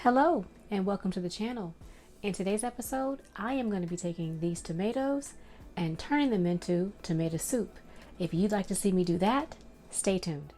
Hello and welcome to the channel. In today's episode, I am going to be taking these tomatoes and turning them into tomato soup. If you'd like to see me do that, stay tuned.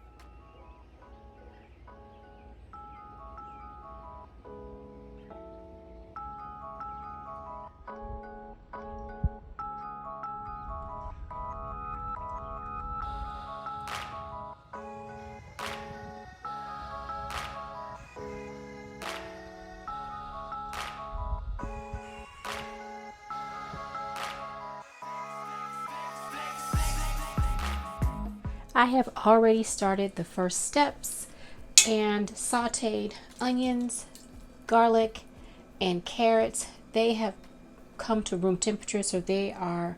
I have already started the first steps and sauteed onions, garlic, and carrots. They have come to room temperature, so they are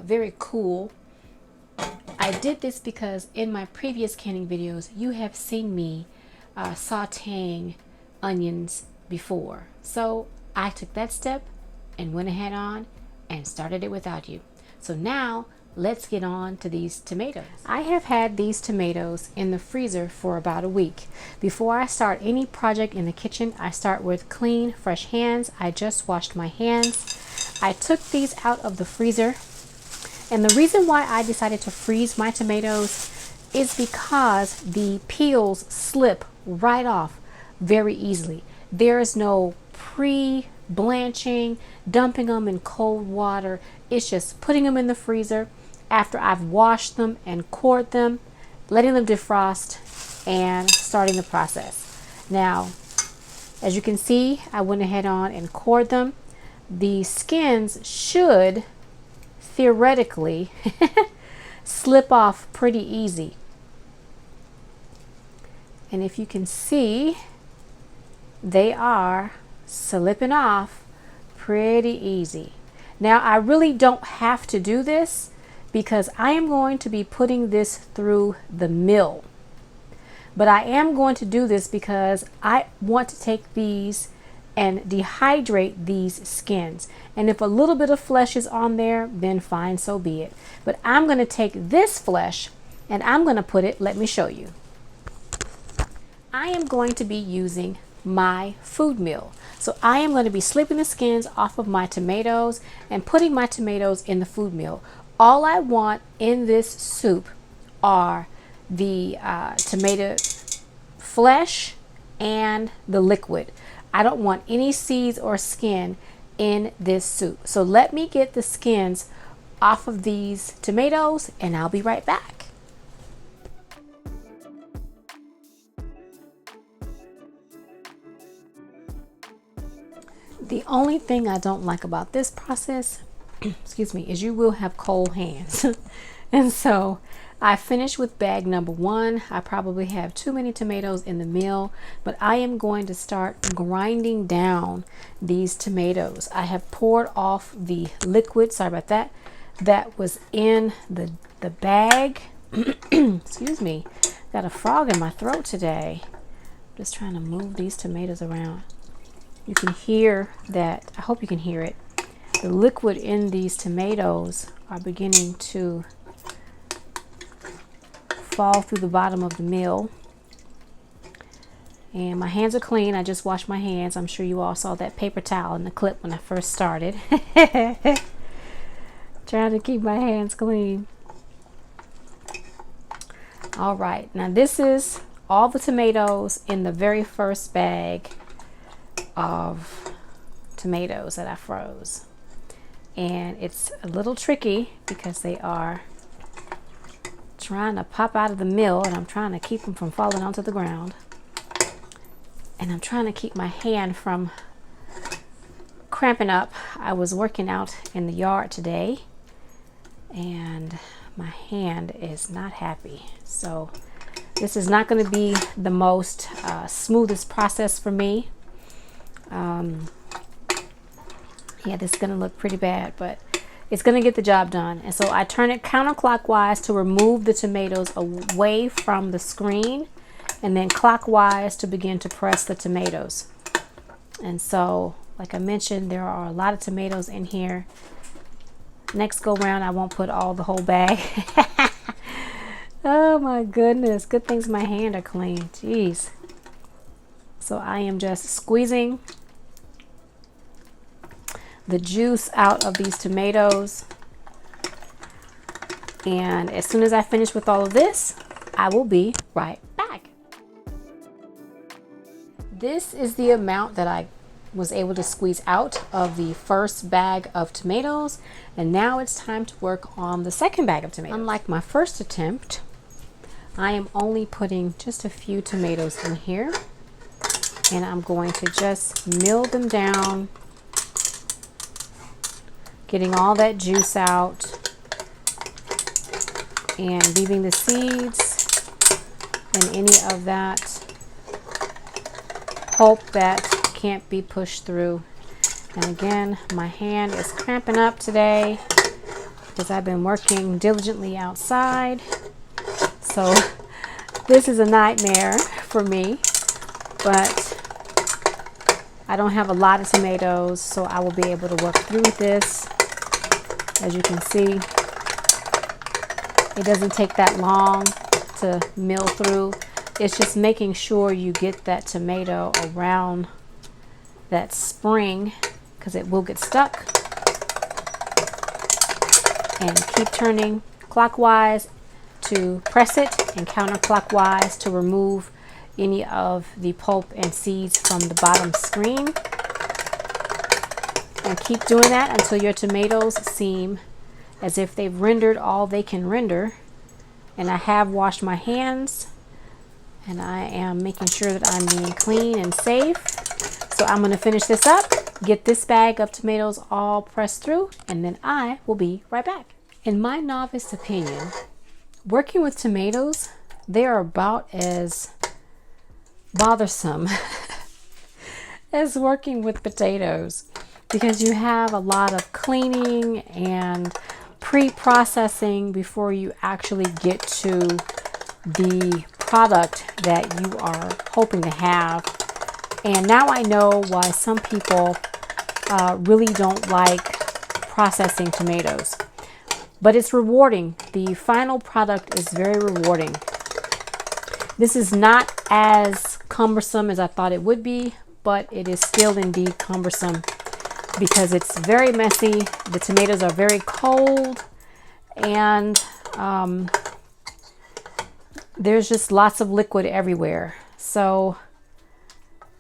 very cool. I did this because in my previous canning videos, you have seen me sauteing onions before. So I took that step and went ahead on and started it without you. So now let's get on to these tomatoes. I have had these tomatoes in the freezer for about a week. Before I start any project in the kitchen, I start with clean, fresh hands. I just washed my hands. I took these out of the freezer. And the reason why I decided to freeze my tomatoes is because the peels slip right off very easily. There is no pre-blanching, dumping them in cold water. It's just putting them in the freezer after I've washed them and cored them, letting them defrost, and starting the process. Now, as you can see, I went ahead on and cored them. The skins should theoretically slip off pretty easy. And if you can see, they are slipping off pretty easy. Now, I really don't have to do this because I am going to be putting this through the mill. But I am going to do this because I want to take these and dehydrate these skins. And if a little bit of flesh is on there, then fine, so be it. But I'm going to take this flesh and I'm going to put it, let me show you. I am going to be using my food mill. So I am going to be slipping the skins off of my tomatoes and putting my tomatoes in the food mill. All I want in this soup are the tomato flesh and the liquid. I don't want any seeds or skin in this soup. So let me get the skins off of these tomatoes and I'll be right back. The only thing I don't like about this process excuse me, is you will have cold hands. And so I finished with bag number 1. I probably have too many tomatoes in the mill, but I am going to start grinding down these tomatoes. I have poured off the liquid, sorry about that, that was in the bag. Excuse me, got a frog in my throat today. Just trying to move these tomatoes around. You can hear that, I hope you can hear it. The liquid in these tomatoes are beginning to fall through the bottom of the mill. And my hands are clean. I just washed my hands. I'm sure you all saw that paper towel in the clip when I first started. Trying to keep my hands clean. All right, now this is all the tomatoes in the very first bag of tomatoes that I froze. And it's a little tricky because they are trying to pop out of the mill and I'm trying to keep them from falling onto the ground. And I'm trying to keep my hand from cramping up. I was working out in the yard today and my hand is not happy. So this is not going to be the most smoothest process for me. Yeah, this is going to look pretty bad, but it's going to get the job done. And so I turn it counterclockwise to remove the tomatoes away from the screen, and then clockwise to begin to press the tomatoes. And so, like I mentioned, there are a lot of tomatoes in here. Next go round, I won't put all the whole bag. Oh my goodness, good things my hands are clean. Jeez. So I am just squeezing the juice out of these tomatoes. And as soon as I finish with all of this, I will be right back. This is the amount that I was able to squeeze out of the first bag of tomatoes. And now it's time to work on the second bag of tomatoes. Unlike my first attempt, I am only putting just a few tomatoes in here. And I'm going to just mill them down, getting all that juice out and leaving the seeds and any of that pulp that can't be pushed through. And again, my hand is cramping up today because I've been working diligently outside. So this is a nightmare for me, but I don't have a lot of tomatoes, so I will be able to work through this. As you can see, it doesn't take that long to mill through. It's just making sure you get that tomato around that spring, because it will get stuck. And keep turning clockwise to press it and counterclockwise to remove any of the pulp and seeds from the bottom screen. And keep doing that until your tomatoes seem as if they've rendered all they can render. And I have washed my hands, and I am making sure that I'm being clean and safe. So I'm going to finish this up, get this bag of tomatoes all pressed through, and then I will be right back. In my novice opinion, working with tomatoes, they are about as bothersome as working with potatoes, because you have a lot of cleaning and pre-processing before you actually get to the product that you are hoping to have. And now I know why some people really don't like processing tomatoes, but it's rewarding. The final product is very rewarding. This is not as cumbersome as I thought it would be, but it is still indeed cumbersome because it's very messy. The tomatoes are very cold, and there's just lots of liquid everywhere. So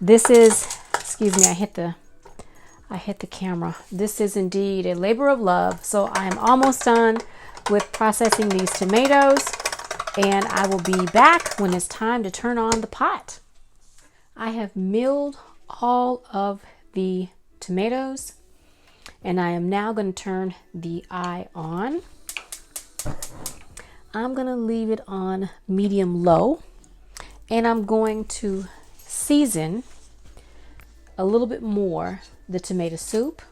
this is, excuse me, I hit the camera. This is indeed a labor of love. So I'm almost done with processing these tomatoes, and I will be back when it's time to turn on the pot. I have milled all of the tomatoes, and I am now going to turn the eye on. I'm going to leave it on medium low, and I'm going to season a little bit more the tomato soup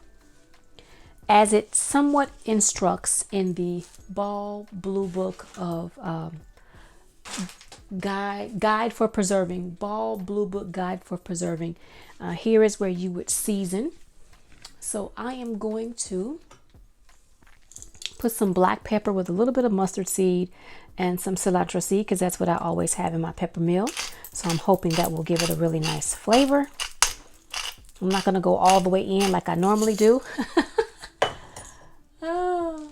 as it somewhat instructs in the Ball Blue Book of Guide for Preserving. Ball Blue Book Guide for Preserving. Here is where you would season. So I am going to put some black pepper with a little bit of mustard seed and some cilantro seed, because that's what I always have in my pepper meal. So I'm hoping that will give it a really nice flavor. I'm not going to go all the way in like I normally do. Oh.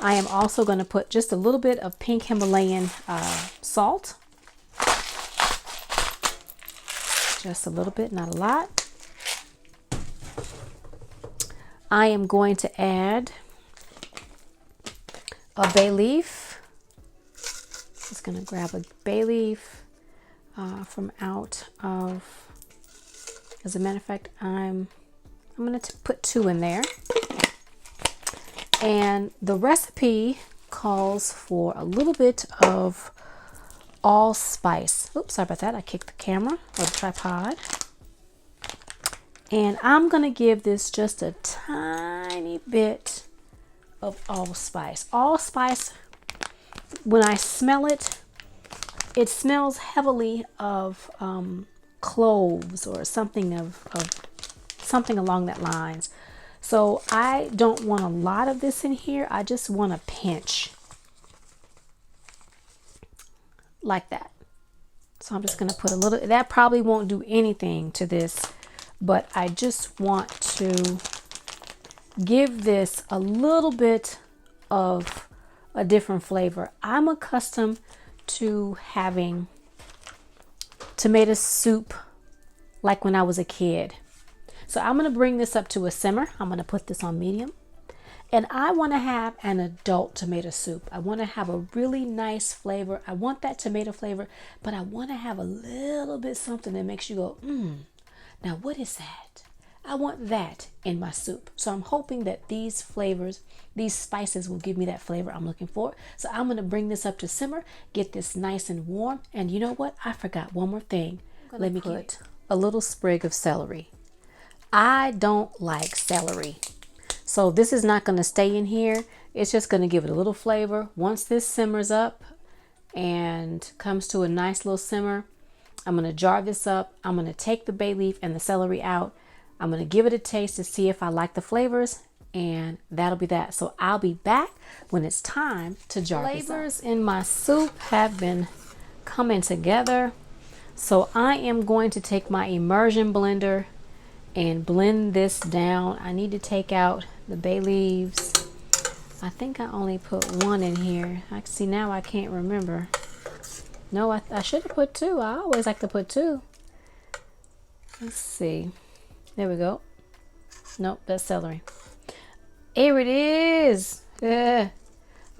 I am also going to put just a little bit of pink Himalayan salt. Just a little bit, not a lot. I am going to add a bay leaf. Just going to grab a bay leaf from out of, as a matter of fact, I'm going to put 2 in there. And the recipe calls for a little bit of allspice. Oops, sorry about that. I kicked the camera or the tripod. And I'm going to give this just a tiny bit of allspice. Allspice, when I smell it, it smells heavily of cloves or something something along that lines. So I don't want a lot of this in here. I just want a pinch like that. So I'm just going to put a little, that probably won't do anything to this, but I just want to give this a little bit of a different flavor. I'm accustomed to having tomato soup like when I was a kid. So I'm going to bring this up to a simmer. I'm going to put this on medium. And I want to have an adult tomato soup. I want to have a really nice flavor. I want that tomato flavor, but I want to have a little bit something that makes you go, now what is that? I want that in my soup. So I'm hoping that these flavors, these spices will give me that flavor I'm looking for. So I'm going to bring this up to simmer, get this nice and warm. And you know what? I forgot one more thing. Let me put a little sprig of celery. I don't like celery. So this is not going to stay in here. It's just going to give it a little flavor. Once this simmers up and comes to a nice little simmer, I'm going to jar this up. I'm going to take the bay leaf and the celery out. I'm going to give it a taste to see if I like the flavors, and that'll be that. So I'll be back when it's time to jar this up. Flavors in my soup have been coming together. So I am going to take my immersion blender and blend this down. I need to take out the bay leaves. I think I only put one in here. I see now I can't remember. No, I should have put two. I always like to put two. Let's see. There we go. Nope, that's celery. Here it is.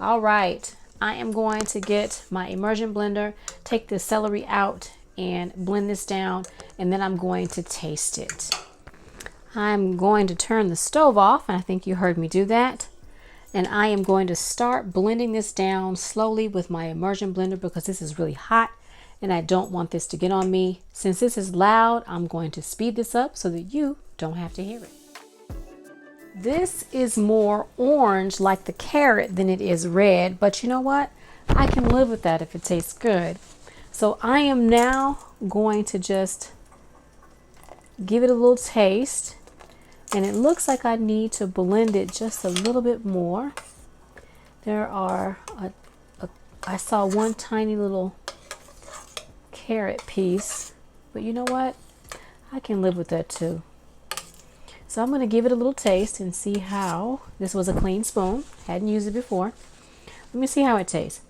All right. I am going to get my immersion blender, take the celery out and blend this down, and then I'm going to taste it. I'm going to turn the stove off, and I think you heard me do that. And I am going to start blending this down slowly with my immersion blender because this is really hot and I don't want this to get on me. Since this is loud, I'm going to speed this up so that you don't have to hear it. This is more orange like the carrot than it is red, but you know what? I can live with that if it tastes good. So I am now going to just give it a little taste. And it looks like I need to blend it just a little bit more. There are, I saw one tiny little carrot piece, but you know what? I can live with that too. So I'm going to give it a little taste and see how, this was a clean spoon, hadn't used it before. Let me see how it tastes.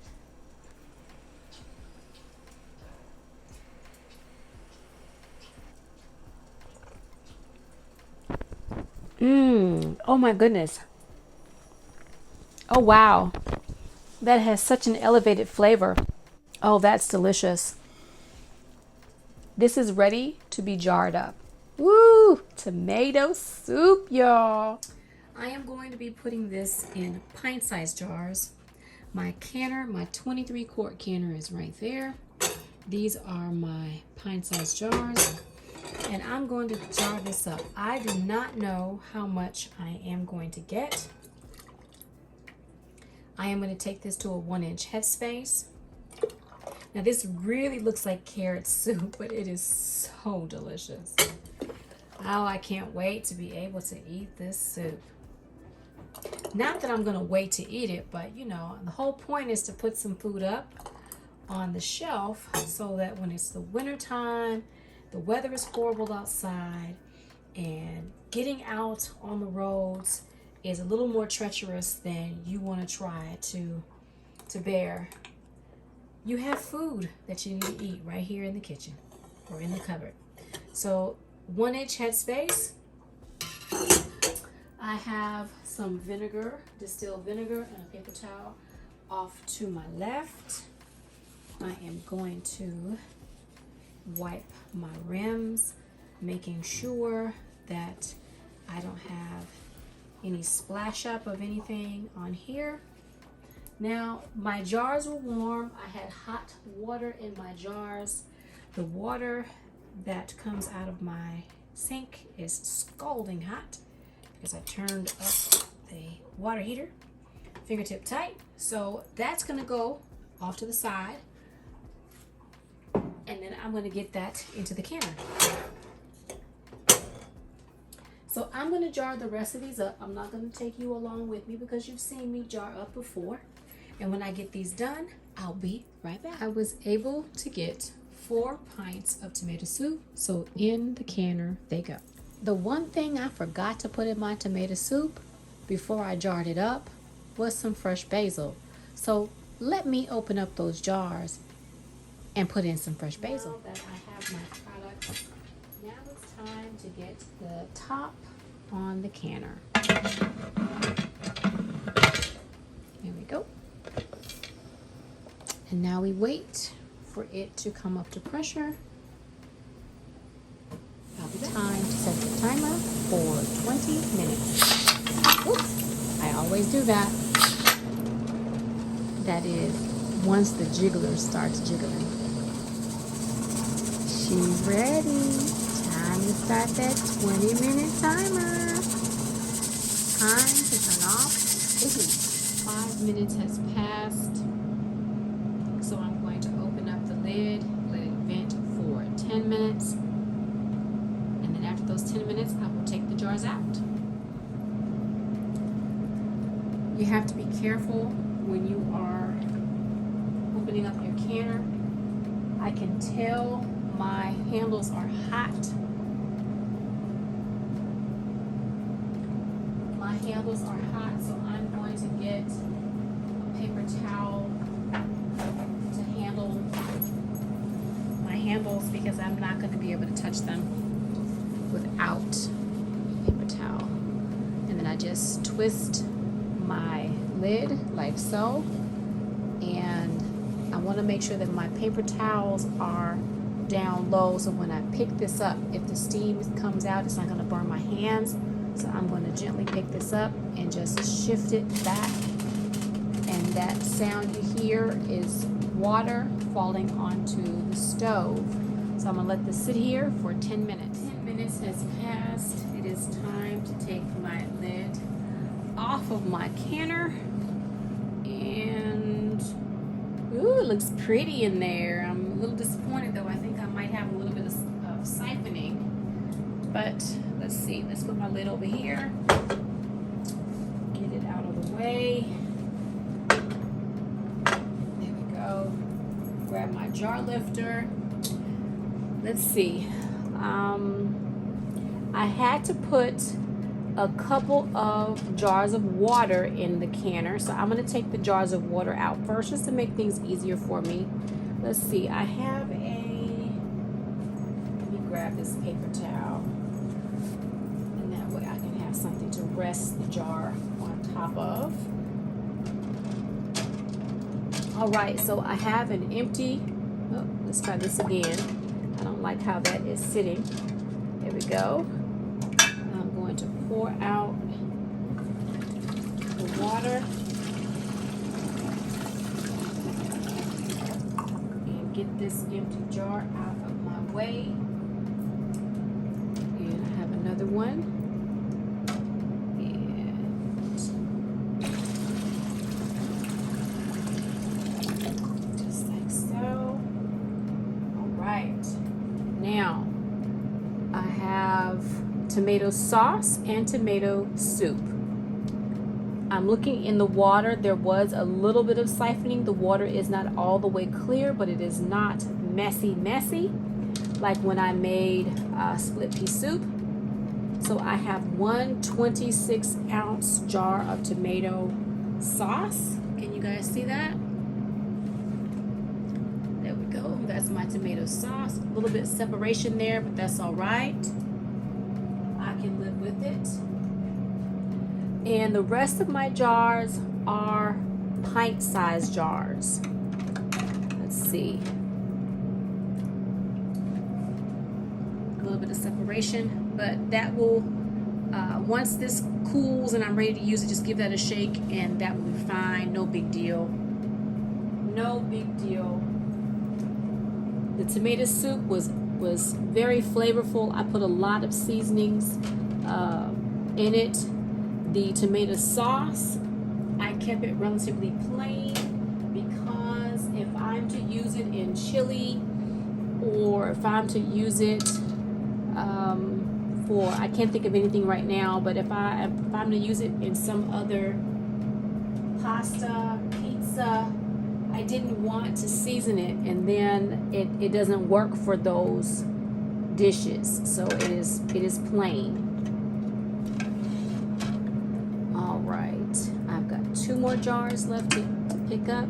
Oh my goodness. Oh wow. That has such an elevated flavor. Oh, that's delicious. This is ready to be jarred up. Woo! Tomato soup, y'all. I am going to be putting this in pint-sized jars. My canner, my 23 quart canner is right there. These are my pint-sized jars. And I'm going to jar this up. I do not know how much I am going to get. I am going to take this to a 1-inch headspace. Now this really looks like carrot soup, but it is so delicious. Oh, I can't wait to be able to eat this soup. Not that I'm going to wait to eat it, but you know, the whole point is to put some food up on the shelf so that when it's the winter time, the weather is horrible outside, and getting out on the roads is a little more treacherous than you want to try to bear. You have food that you need to eat right here in the kitchen or in the cupboard. So 1-inch headspace. I have some vinegar, distilled vinegar, and a paper towel off to my left. I am going to wipe my rims, making sure that I don't have any splash up of anything on here. Now my jars were warm. I had hot water in my jars. The water that comes out of my sink is scalding hot because I turned up the water heater fingertip tight. So that's gonna go off to the side. And then I'm going to get that into the canner. So I'm going to jar the rest of these up. I'm not going to take you along with me because you've seen me jar up before. And when I get these done, I'll be right back. I was able to get 4 pints of tomato soup, so in the canner they go. The one thing I forgot to put in my tomato soup before I jarred it up was some fresh basil. So let me open up those jars and put in some fresh basil. Now that I have my products, now it's time to get the top on the canner. Here we go. And now we wait for it to come up to pressure. Now the time to set the timer for 20 minutes. Oops, I always do that. That is once the jiggler starts jiggling. She's ready. Time to start that 20-minute timer. Time to turn off the heat. 5 minutes has passed. So I'm going to open up the lid, let it vent for 10 minutes. And then after those 10 minutes, I will take the jars out. You have to be careful when you are opening up your canner. I can tell my handles are hot. My handles are hot, so I'm going to get a paper towel to handle my handles because I'm not going to be able to touch them without a paper towel. And then I just twist my lid like so, and I want to make sure that my paper towels are down low, so when I pick this up, if the steam comes out, it's not going to burn my hands. So I'm going to gently pick this up and just shift it back, and that sound you hear is water falling onto the stove. So I'm going to let this sit here for 10 minutes. 10 minutes has passed. It is time to take my lid off of my canner, and ooh, it looks pretty in there. I'm a little disappointed though. I think I might have a little bit of siphoning, but let's see. Let's put my lid over here, get it out of the way. There we go. Grab my jar lifter. Let's see. I had to put a couple of jars of water in the canner, so I'm going to take the jars of water out first just to make things easier for me. Let's see, I have let me grab this paper towel, and that way I can have something to rest the jar on top of. Alright, so I have an empty, oh, let's try this again. I don't like how that is sitting. There we go. To pour out the water and get this empty jar out of my way. And I have another one, and just like so. All right, now I have tomato sauce and tomato soup. I'm looking in the water. There was a little bit of siphoning. The water is not all the way clear, but it is not messy like when I made split pea soup. So I have one 26-ounce jar of tomato sauce. Can you guys see that? There we go. That's my tomato sauce. A little bit separation there, but that's all right. Can live with it. And the rest of my jars are pint-sized jars. Let's see. A little bit of separation, but that will, once this cools and I'm ready to use it, just give that a shake and that will be fine. No big deal. No big deal. The tomato soup was very flavorful. I put a lot of seasonings in it. The tomato sauce, I kept it relatively plain because if I'm to use it in chili, or if I'm to use it for, I can't think of anything right now, but if I'm to use it in some other pasta, pizza, I didn't want to season it and then it doesn't work for those dishes. So it is plain. All right, I've got 2 more jars left to pick up.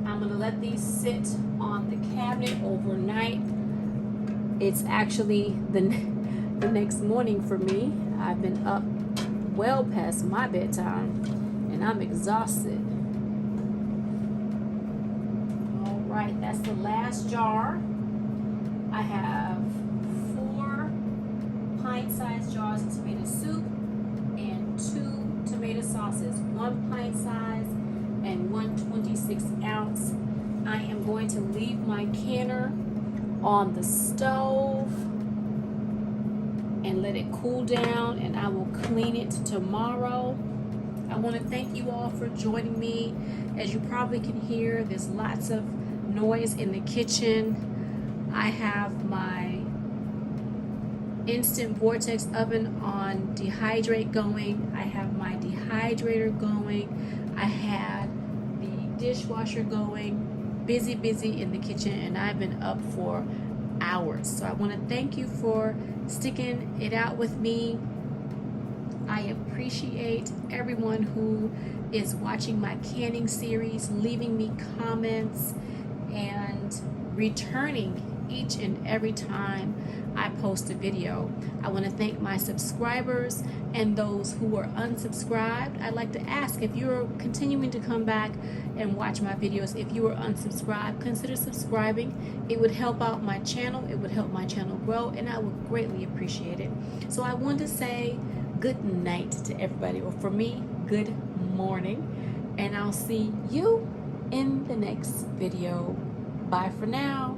I'm gonna let these sit on the cabinet overnight. It's actually the next morning for me. I've been up well past my bedtime and I'm exhausted. All right, that's the last jar. I have 4 pint-sized jars of tomato soup and 2 tomato sauces, 1 pint size and 1 26-ounce. I am going to leave my canner on the stove and let it cool down, and I will clean it tomorrow. I want to thank you all for joining me. As you probably can hear, there's lots of noise in the kitchen. I have my instant vortex oven on dehydrate going. I have my dehydrator going. I had the dishwasher going. Busy in the kitchen, and I've been up for hours. So I want to thank you for sticking it out with me. I appreciate everyone who is watching my canning series, leaving me comments, and returning each and every time I post a video. I want to thank my subscribers and those who are unsubscribed. I'd like to ask, if you're continuing to come back and watch my videos, if you are unsubscribed, consider subscribing. It would help out my channel. It would help my channel grow, and I would greatly appreciate it. So I want to say good night to everybody, or for me, good morning, and I'll see you in the next video. Bye for now.